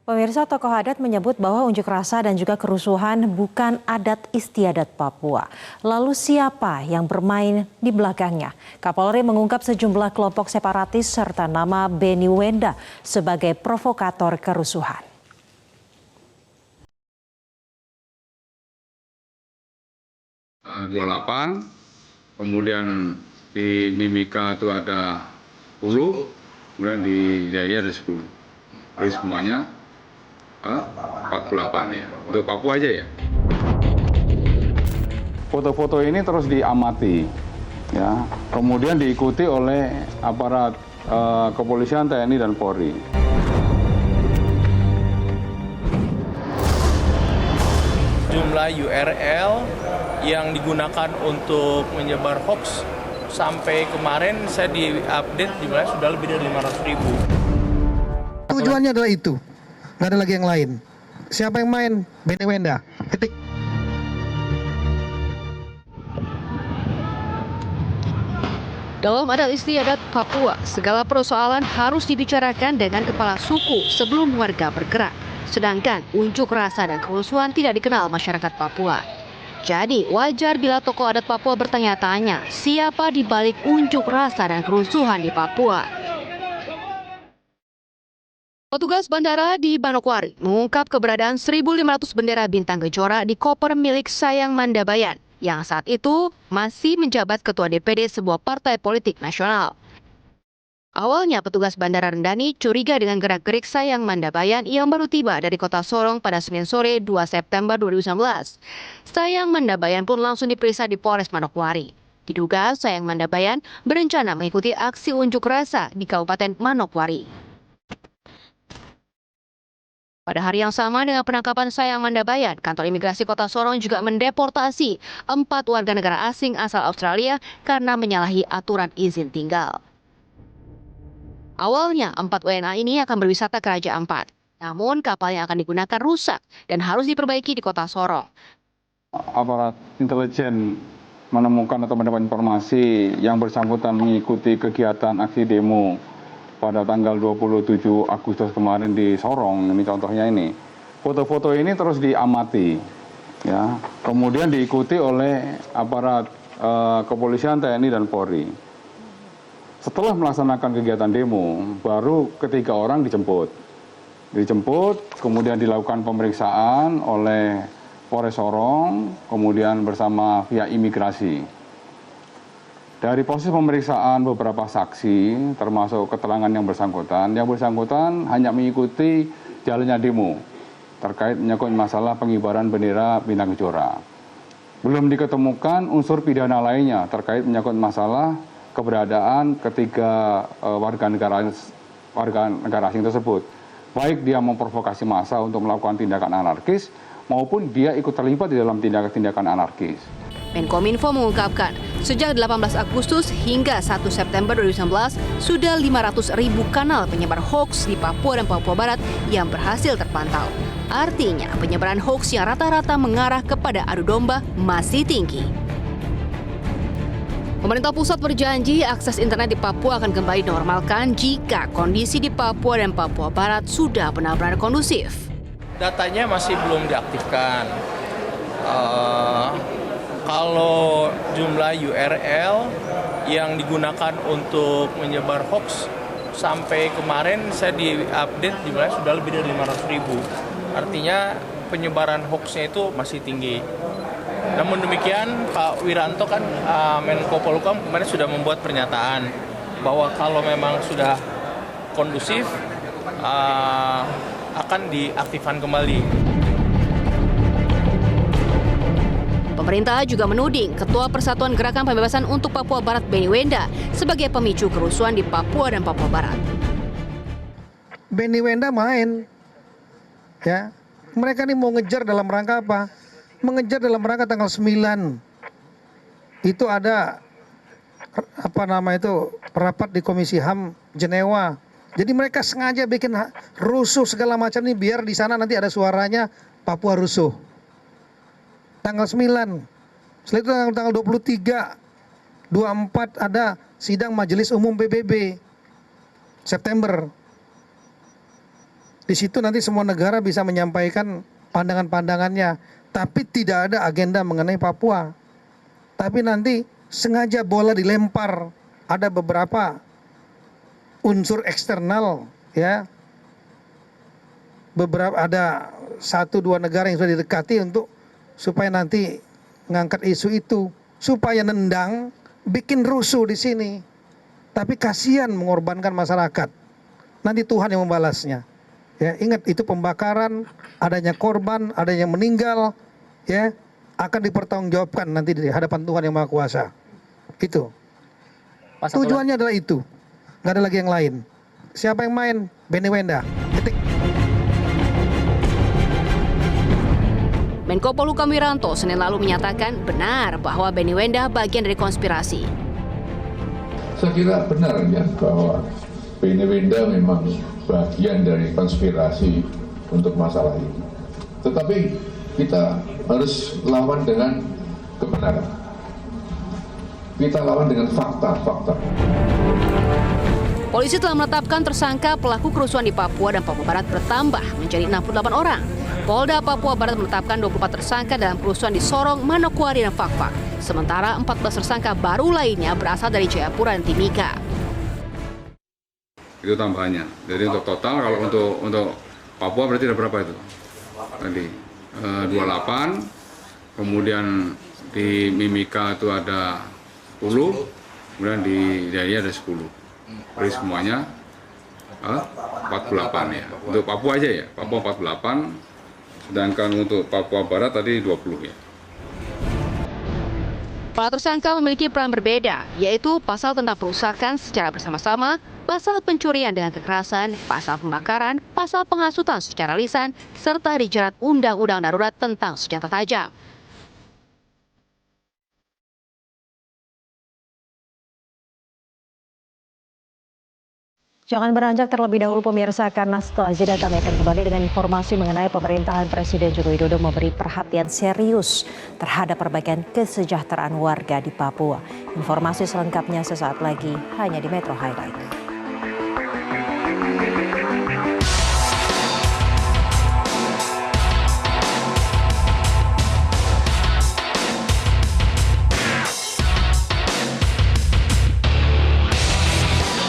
Pemirsa, tokoh adat menyebut bahwa unjuk rasa dan juga kerusuhan bukan adat istiadat Papua. Lalu siapa yang bermain di belakangnya? Kapolri mengungkap sejumlah kelompok separatis serta nama Beni Wenda sebagai provokator kerusuhan. 28, kemudian di Mimika itu ada 10, kemudian di Jaya ada 10. Jadi semuanya 48 ya. Untuk Papua aja ya. Foto-foto ini terus diamati, ya. Kemudian diikuti oleh aparat kepolisian, TNI dan Polri. Jumlah URL yang digunakan untuk menyebar hoax sampai kemarin saya diupdate jumlahnya sudah lebih dari 500.000. Tujuannya adalah itu, nggak ada lagi yang lain. Siapa yang main? Beni Wenda. Titik. Dalam adat istiadat Papua, segala persoalan harus dibicarakan dengan kepala suku sebelum warga bergerak. Sedangkan unjuk rasa dan kerusuhan tidak dikenal masyarakat Papua. Jadi wajar bila tokoh adat Papua bertanya-tanya siapa di balik unjuk rasa dan kerusuhan di Papua. Petugas bandara di Manokwari mengungkap keberadaan 1.500 bendera bintang Kejora di koper milik Sayang Mandabayan yang saat itu masih menjabat ketua DPD sebuah partai politik nasional. Awalnya petugas Bandara Rendani curiga dengan gerak-gerik Sayang Mandabayan yang baru tiba dari kota Sorong pada Senin sore 2 September 2019. Sayang Mandabayan pun langsung diperiksa di Polres Manokwari. Diduga Sayang Mandabayan berencana mengikuti aksi unjuk rasa di Kabupaten Manokwari. Pada hari yang sama dengan penangkapan Sayang Mandabayan, kantor imigrasi kota Sorong juga mendeportasi 4 warga negara asing asal Australia karena menyalahi aturan izin tinggal. Awalnya 4 WNA ini akan berwisata ke Raja Ampat. Namun kapal yang akan digunakan rusak dan harus diperbaiki di kota Sorong. Aparat intelijen menemukan atau mendapat informasi yang bersangkutan mengikuti kegiatan aksi demo pada tanggal 27 Agustus kemarin di Sorong. Ini contohnya ini. Foto-foto ini terus diamati, ya. Kemudian diikuti oleh aparat kepolisian, TNI dan Polri. Setelah melaksanakan kegiatan demo, baru ketiga orang dijemput. Kemudian dilakukan pemeriksaan oleh Polres Sorong, kemudian bersama pihak imigrasi. Dari proses pemeriksaan beberapa saksi, termasuk keterangan yang bersangkutan hanya mengikuti jalannya demo terkait menyangkut masalah pengibaran bendera bintang Kejora. Belum diketemukan unsur pidana lainnya terkait menyangkut masalah keberadaan ketiga warga negara asing tersebut. Baik dia memprovokasi massa untuk melakukan tindakan anarkis, maupun dia ikut terlibat di dalam tindakan anarkis. Menkominfo mengungkapkan, sejak 18 Agustus hingga 1 September 2019, sudah 500.000 kanal penyebar hoax di Papua dan Papua Barat yang berhasil terpantau. Artinya, penyebaran hoax yang rata-rata mengarah kepada adu domba masih tinggi. Pemerintah pusat berjanji akses internet di Papua akan kembali dinormalkan jika kondisi di Papua dan Papua Barat sudah benar-benar kondusif. Datanya masih belum diaktifkan. Kalau jumlah URL yang digunakan untuk menyebar hoax sampai kemarin saya diupdate jumlahnya sudah lebih dari 500.000. Artinya penyebaran hoaxnya itu masih tinggi. Namun demikian Pak Wiranto kan Menko Polhukam kemarin sudah membuat pernyataan bahwa kalau memang sudah kondusif akan diaktifkan kembali. Pemerintah juga menuding Ketua Persatuan Gerakan Pembebasan untuk Papua Barat Beni Wenda sebagai pemicu kerusuhan di Papua dan Papua Barat. Beni Wenda main, ya. Mereka ini mau ngejar dalam rangka apa? Mengejar dalam rangka tanggal 9. Itu ada rapat di Komisi HAM Jenewa. Jadi mereka sengaja bikin rusuh segala macam ini biar di sana nanti ada suaranya Papua rusuh. Tanggal 9. Setelah itu tanggal 23, 24 ada sidang Majelis Umum PBB September. Di situ nanti semua negara bisa menyampaikan pandangan-pandangannya, tapi tidak ada agenda mengenai Papua. Tapi nanti sengaja bola dilempar, ada beberapa unsur eksternal, ya. Ada 1-2 negara yang sudah didekati untuk supaya nanti ngangkat isu itu, supaya nendang, bikin rusuh di sini. Tapi kasihan mengorbankan masyarakat. Nanti Tuhan yang membalasnya. Ya, ingat itu pembakaran, adanya korban, adanya yang meninggal, ya, akan dipertanggungjawabkan nanti di hadapan Tuhan yang Maha Kuasa. Itu. Tujuannya adalah itu. Nggak ada lagi yang lain. Siapa yang main? Benny Wenda. Titik. Menko Polhukam Wiranto Senin lalu menyatakan benar bahwa Benny Wenda bagian dari konspirasi. Saya kira benar ya bahwa Benny Wenda memang bagian dari konspirasi untuk masalah ini. Tetapi kita harus lawan dengan kebenaran. Kita lawan dengan fakta-fakta. Polisi telah menetapkan tersangka pelaku kerusuhan di Papua dan Papua Barat bertambah menjadi 68 orang. Polda Papua Barat menetapkan 24 tersangka dalam kerusuhan di Sorong, Manokwari, dan Fakfak. Sementara 14 tersangka baru lainnya berasal dari Jayapura dan Timika. Itu tambahannya. Jadi untuk total kalau untuk Papua berarti ada berapa itu? Tadi 28, kemudian di Mimika itu ada 10, kemudian di Jaya ada 10. Jadi semuanya 48 ya. Untuk Papua aja ya, Papua 48. Sedangkan untuk Papua Barat tadi 20 ya. Para tersangka memiliki peran berbeda, yaitu pasal tentang perusakan secara bersama-sama, pasal pencurian dengan kekerasan, pasal pembakaran, pasal penghasutan secara lisan, serta dijerat Undang-Undang Darurat tentang senjata tajam. Jangan beranjak terlebih dahulu pemirsa, karena setelah jeda kami akan kembali dengan informasi mengenai pemerintahan Presiden Joko Widodo memberi perhatian serius terhadap perbaikan kesejahteraan warga di Papua. Informasi selengkapnya sesaat lagi hanya di Metro Highlight.